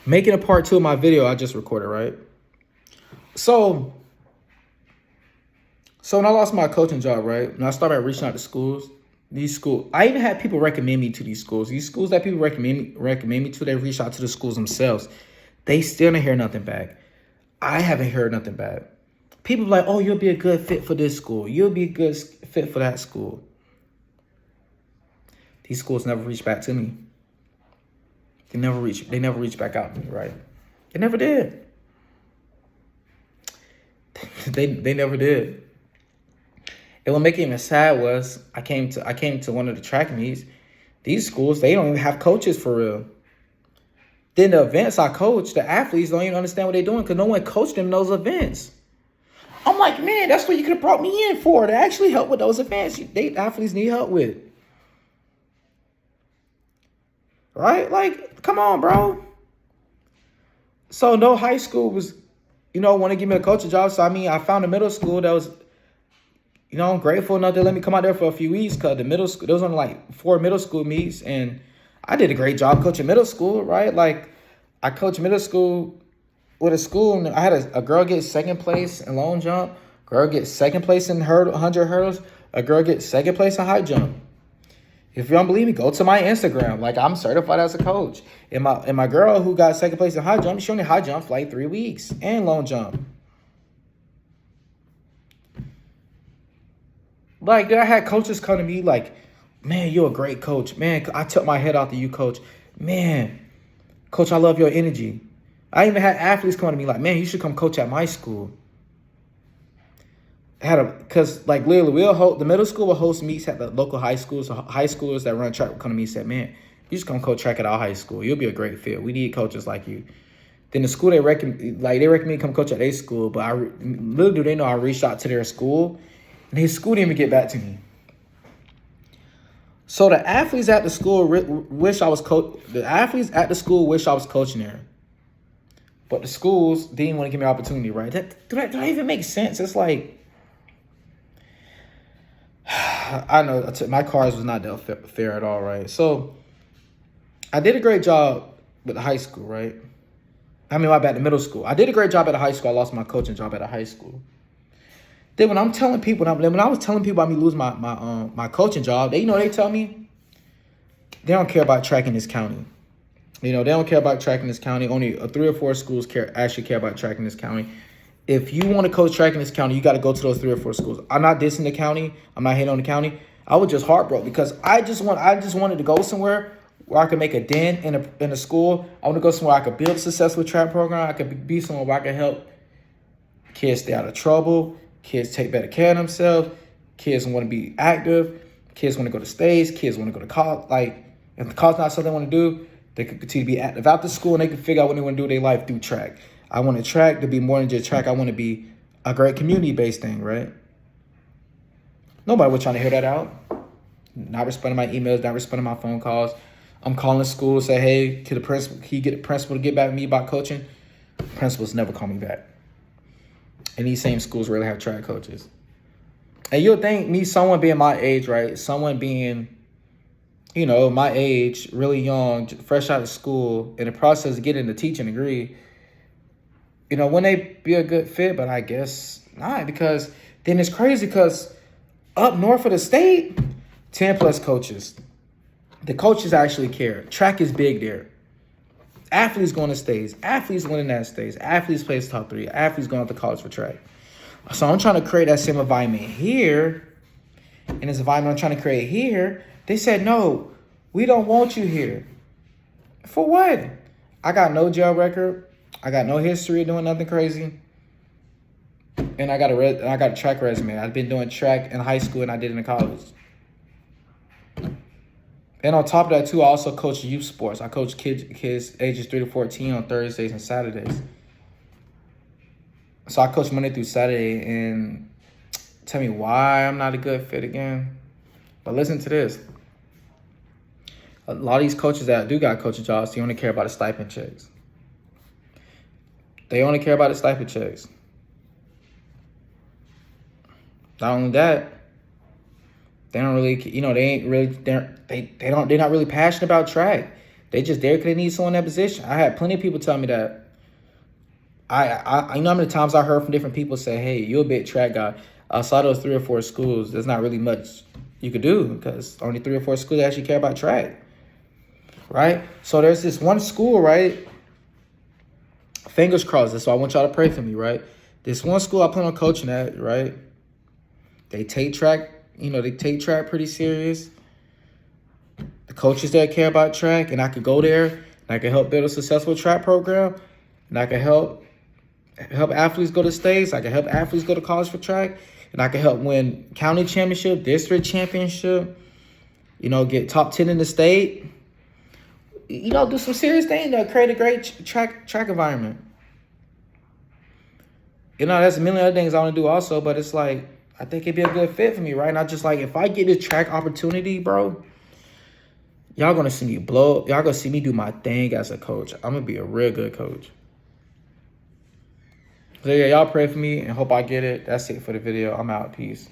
Making a part two of my video I just recorded, right? So, so when I lost my coaching job, right? When I started reaching out to schools, these schools, I even had people recommend me to these schools. These schools that people recommend me to, they reach out to the schools themselves. They still didn't hear nothing back. I haven't heard nothing back. People like, oh, you'll be a good fit for this school. You'll be a good fit for that school. These schools never reached back to me. They never reached back out to me, right? They never did. They never did. And what made it even sad was I came to one of the track meets. These schools, they don't even have coaches for real. Then the events I coach, the athletes don't even understand what they're doing because no one coached them in those events. I'm like, man, that's what you could have brought me in for, to actually help with those events athletes need help with. Right? Like, come on, bro. So no high school was, want to give me a coaching job. So, I found a middle school that was, I'm grateful enough to let me come out there for a few weeks because the middle school, there was only like 4 middle school meets, and I did a great job coaching middle school, right? Like, I coached middle school with a school, and I had a girl get second place in long jump, girl get second place in 100 hurdles, a girl get second place in high jump. If you don't believe me, go to my Instagram. Like, I'm certified as a coach. And my girl who got second place in high jump, she only high jumped for like 3 weeks, and long jump. Like, I had coaches come to me like, man, you're a great coach. Man, I took my head off to you, coach. Man, coach, I love your energy. I even had athletes come to me like, man, you should come coach at my school. Because like literally, the middle school will host meets at the local high schools. So high schoolers that run track will come to me and say, man, you just come coach track at our high school. You'll be a great fit. We need coaches like you. Then the school they recommend me come coach at their school, but little do they know I reached out to their school, and his school didn't even get back to me. So the athletes at the school wish I was The athletes at the school wish I was coaching there, but the schools didn't want to give me an opportunity. Right? Do that even make sense? It's like, I know my cards was not that fair at all, right? So I did a great job with the high school, right? My bad, the middle school. I did a great job at the high school. I lost my coaching job at a high school. Then when I was telling people about me losing my coaching job, they tell me they don't care about track in this county. They don't care about track in this county. Only 3 or 4 schools actually care about track in this county. If you want to coach track in this county, you got to go to those 3 or 4 schools. I'm not dissing the county. I'm not hating on the county. I was just heartbroken because I just wanted to go somewhere where I could make a dent in a school. I want to go somewhere I could build a successful track program. I could be somewhere where I could help kids stay out of trouble. Kids take better care of themselves. Kids want to be active. Kids want to go to states. Kids want to go to college. Like, if the college not something they want to do, they can continue to be active after school, and they can figure out what they want to do with their life through track. I want track to be more than just track. I want to be a great community-based thing, right? Nobody was trying to hear that out. Not responding my emails, not responding my phone calls. I'm calling the school, say, hey, can you get the principal to get back with me about coaching? Principals never call me back. And these same schools really have track coaches. And you'll think someone being my age, right? Someone being, my age, really young, fresh out of school, in the process of getting the teaching degree, wouldn't they be a good fit? But I guess not, because then it's crazy because up north of the state, 10 plus coaches. The coaches actually care. Track is big there. Athletes going to states. Athletes winning that states. Athletes place top 3. Athletes going to college for track. So I'm trying to create that same environment here. And this environment I'm trying to create here, they said, no, we don't want you here. For what? I got no jail record. I got no history of doing nothing crazy. And I got a track resume. I've been doing track in high school and I did it in college. And on top of that, too, I also coach youth sports. I coach kids ages 3 to 14 on Thursdays and Saturdays. So I coach Monday through Saturday, and tell me why I'm not a good fit again. But listen to this. A lot of these coaches that do got coaching jobs, they only care about the stipend checks. They only care about the stipend checks. Not only that, they don't really, they're not really passionate about track. They just there because they need someone in that position. I had plenty of people tell me that. I know how many times I heard from different people say, hey, you're a big track guy. Outside those 3 or 4 schools, there's not really much you could do because only 3 or 4 schools actually care about track, right? So there's this one school, right? Fingers crossed. That's why I want y'all to pray for me, right? This one school I plan on coaching at, right? They take track, they take track pretty serious. The coaches there care about track, and I could go there, and I can help build a successful track program, and I can help athletes go to states. I can help athletes go to college for track, and I can help win county championship, district championship, get top 10 in the state. Do some serious things to create a great track environment. There's a million other things I want to do also, but it's like, I think it'd be a good fit for me, right? Not just like, if I get this track opportunity, bro, y'all gonna see me blow. Y'all gonna see me do my thing as a coach. I'm gonna be a real good coach. So yeah, y'all pray for me and hope I get it. That's it for the video. I'm out. Peace.